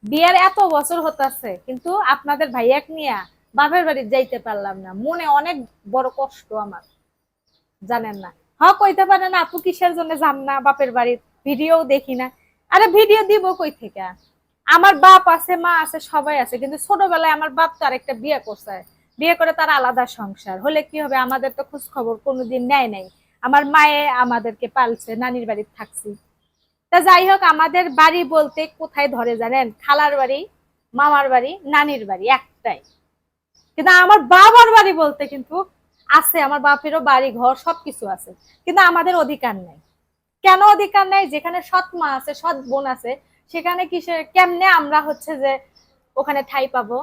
বিয়ের এত বছর হতাছে কিন্তু আপনাদের ভাইয়াক নিয়ে বাপের বাড়ি যাইতে পারলাম না, মনে অনেক বড় কষ্ট আমার, জানেন না। কইতে পারেন আপু কিসের জন্য যান না বাপের বাড়ি, ভিডিও দেখি না। আরে ভিডিও দিব কই থেকে? আমার বাপ আছে, মা আছে, সবাই আছে, কিন্তু ছোটবেলায় আমার বাপ তো আরেকটা বিয়ে করছে, বিয়ে করে তার আলাদা সংসার হলে কি হবে, আমাদের তো খোঁজ খবর কোনোদিন নেয় নাই। আমার মায়ে আমাদেরকে পালছে, নানির বাড়িতে থাকছি। তা যাই হোক, আমাদের বাড়ি বলতে কোথায় ধরে জানেন? খালার বাড়ি, মামার বাড়ি, নানির বাড়ি একটাই। কিন্তু আমার বাবার বাড়ি বলতে কিন্তু আছে, আমার বাপেরও বাড়ি ঘর সবকিছু আছে, কিন্তু আমাদের অধিকার নাই। কেন অধিকার নাই? যেখানে সৎ মা আছে, সৎ বোন আছে, সেখানে কিসে কেমনে আমরা হচ্ছে যে ওখানে ঠাই পাবো?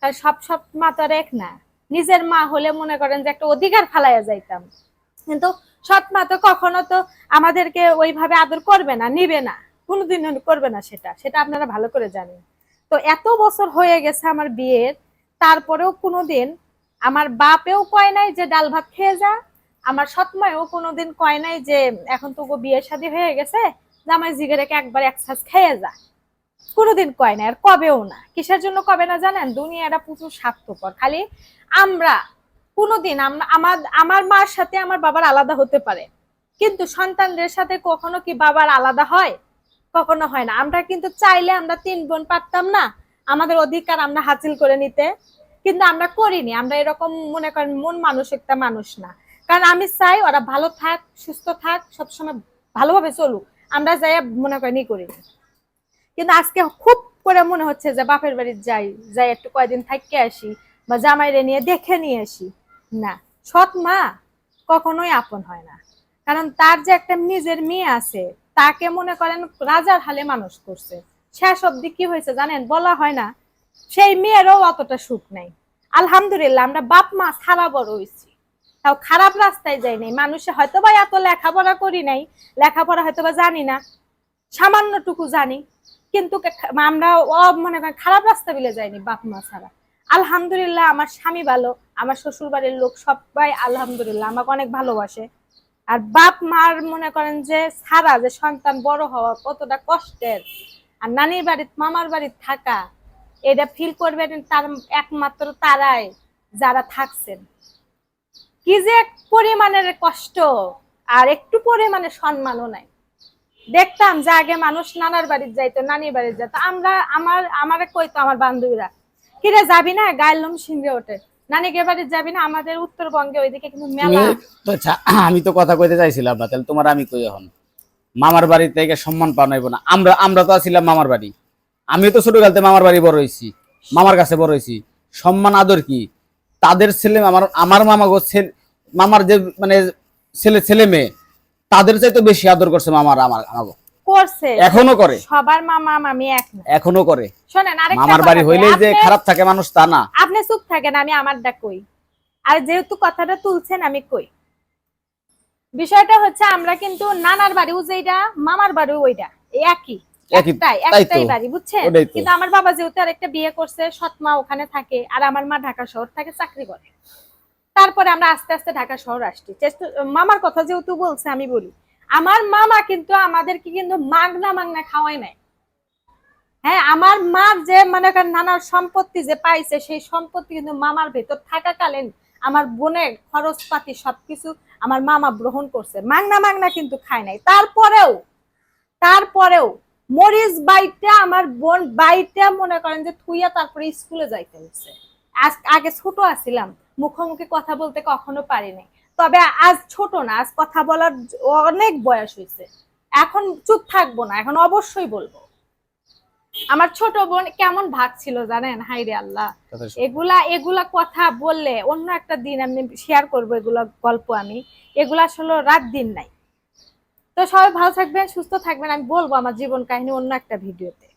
কারণ সব সব মা তো আর এক না। নিজের মা হলে মনে করেন যে একটা অধিকার ফালাইয়া যাইতাম, কিন্তু সৎ মা তো কখনো তো আমাদেরকে ওইভাবে আদর করবে না, নিবে না, কোনোদিন করবে না, সেটা সেটা আপনারা ভালো করে জানেন। তো এত বছর হয়ে গেছে আমার বিয়ের, তারপরেও কোনোদিন আমার বাপেও কয় নাই যে ডাল ভাত খেয়ে যা, আমার সৎমায়ও কোনোদিন কয় নাই যে এখন তো বিয়ে শাদী হয়ে গেছে, জামাই জিগে রেখে একবার এক ছাঁচ খেয়ে যা। কোনোদিন কয় না, আর কবেও না। কিসের জন্য কবে না জানেন? দুনিয়াটা প্রচুর স্বার্থপর। খালি আমরা কোনোদিন আমার আমার মার সাথে আমার বাবার আলাদা হতে পারে, কিন্তু সন্তানদের সাথে কখনো কি বাবার আলাদা হয়? কখনো হয় না। আমরা কিন্তু চাইলে আমরা 3 বোন পারতাম না আমাদের অধিকার আমরা হাসিল করে নিতে, কিন্তু আমরা করিনি। আমরা এরকম মনে করেন মন মানুষ একটা মানুষ না। কারণ আমি চাই ওরা ভালো থাক, সুস্থ থাক, সবসময় ভালোভাবে চলুক, আমরা যাই মনে করেন করিনি। কিন্তু আজকে খুব করে মনে হচ্ছে যে বাপের বাড়ি যাই, যাই একটু কয়দিন থাকতে আসি, বা জামাইরে নিয়ে দেখে নিয়ে আসি। না, সৎ মা কখনোই আপন হয় না। কারণ তার যে একটা নিজের মেয়ে আছে, তাকে মনে করেন রাজার হালে মানুষ করছে। শেষ অব্দি কি হয়েছে জানেন? বলা হয় না, সেই মেয়েরও অতটা সুখ নাই। আলহামদুলিল্লাহ আমরা বাপ মা ছাড়া বড় হয়েছি, তাও খারাপ রাস্তায় যাই নাই। মানুষে হয়তো বা এত লেখাপড়া করি নাই, লেখাপড়া হয়তো বা জানি না, সামান্যটুকু জানি, কিন্তু আমরা মনে করেন খারাপ রাস্তা বিলে যায়নি বাপ মা ছাড়া। আলহামদুলিল্লাহ আমার স্বামী ভালো, আমার শ্বশুর বাড়ির লোক সবাই আলহামদুলিল্লাহ আমাকে অনেক ভালোবাসে। আর বাপ মার মনে করেন যে ছাড়া যে সন্তান বড় হওয়া কতটা কষ্টের, আর নানির বাড়িতে মামার বাড়িতে থাকা, এটা ফিল করবেন তার একমাত্র তারাই যারা থাকছেন। কি যে পরিমাণের কষ্ট, আর একটু পরিমাণে সম্মানও নাই। দেখতাম যে আগে মানুষ নানার বাড়িতে যাইতো, নানির বাড়িতে যেত, আমরা আমার কইতো আমার বান্ধবীরা, কিরে যাবি না? গায়ের লোম শিংড়ে ওঠে, নানিকে বাড়িতে যাবি না? আমাদের উত্তরবঙ্গে ওইদিকে কিন্তু মেলা। আমি তো কথা কইতে চাইছিলাম না, তাহলে তোমার আমি কই এখন মামার বাড়ি থেকে সম্মান পাওয়া না। আমরা আমরা তো আছিলাম মামার বাড়ি, আমিও তো ছোটকালতে মামার বাড়ি বড় হয়েছি, মামার কাছে বড় হয়েছি। সম্মান আদর কি তাদের ছেলে, আমার আমার মামা গো মামার যে মানে ছেলে ছেলে মেয়ে, তাদের চাইতে বেশি আদর করছে মামার আমার আমাগো। করছে, এখনো করে, সবার মামা মামি এক না। এখনো করে। শোনেন আরেকটা মামার বাড়ি হইলেই যে খারাপ থাকে মানুষ তা না। আপনি চুপ থাকেন, আমি আমারটা কই। আর যেহেতু কথাটা তুলছেন আমি কই, বিষয়টা হচ্ছে আমরা কিন্তু নানার বাড়িও যেটা, মামার বাড়িও ওইটা একই, একটাই বাড়ি, বুঝছেন? কিন্তু আমার বাবা যেহেতু আরেকটা বিয়ে করছে, সৎ মা ওখানে থাকে, আর আমার মা ঢাকা শহর থাকে চাকরি করে। তারপরে আমরা আস্তে আস্তে ঢাকা শহর আসছি। মামার কথা যেহেতু বলছে আমি বলি, আমার মামা কিন্তু আমাদেরকে কিন্তু মাগনা মাগনা খাওয়াই নাই। হ্যাঁ, আমার মা যে মানে নানার সম্পত্তি যে পাইছে, সেই সম্পত্তি কিন্তু মামার ভেতর থাকাকালীন আমার বোনের খরচপাতি সবকিছু আমার মামা গ্রহণ করছে, মাগনা মাগনা কিন্তু খায় নাই। তারপরেও মরিচ বাইটা আমার বোন বাইটা মনে করেন যে থুইয়া তারপরে স্কুলে যাইতে হচ্ছে। আগে ছোট আছিলাম, মুখোমুখি কথা বলতে কখনো পারিনি, তবে আজ ছোট না, আজ কথা বলার অনেক বয়স হয়েছে। এখন চুপ থাকবো না, এখন অবশ্যই বলবো। আমার ছোট বোন কেমন ভাগ ছিল জানেন? হাইরে আল্লাহ, এগুলা এগুলা কথা বললে অন্য একটা দিন আমি শেয়ার করবো, এগুলা গল্প আমি, এগুলা আসলে রাত দিন নাই। তো সবাই ভালো থাকবেন, সুস্থ থাকবেন। আমি বলবো আমার জীবন কাহিনী অন্য একটা ভিডিওতে।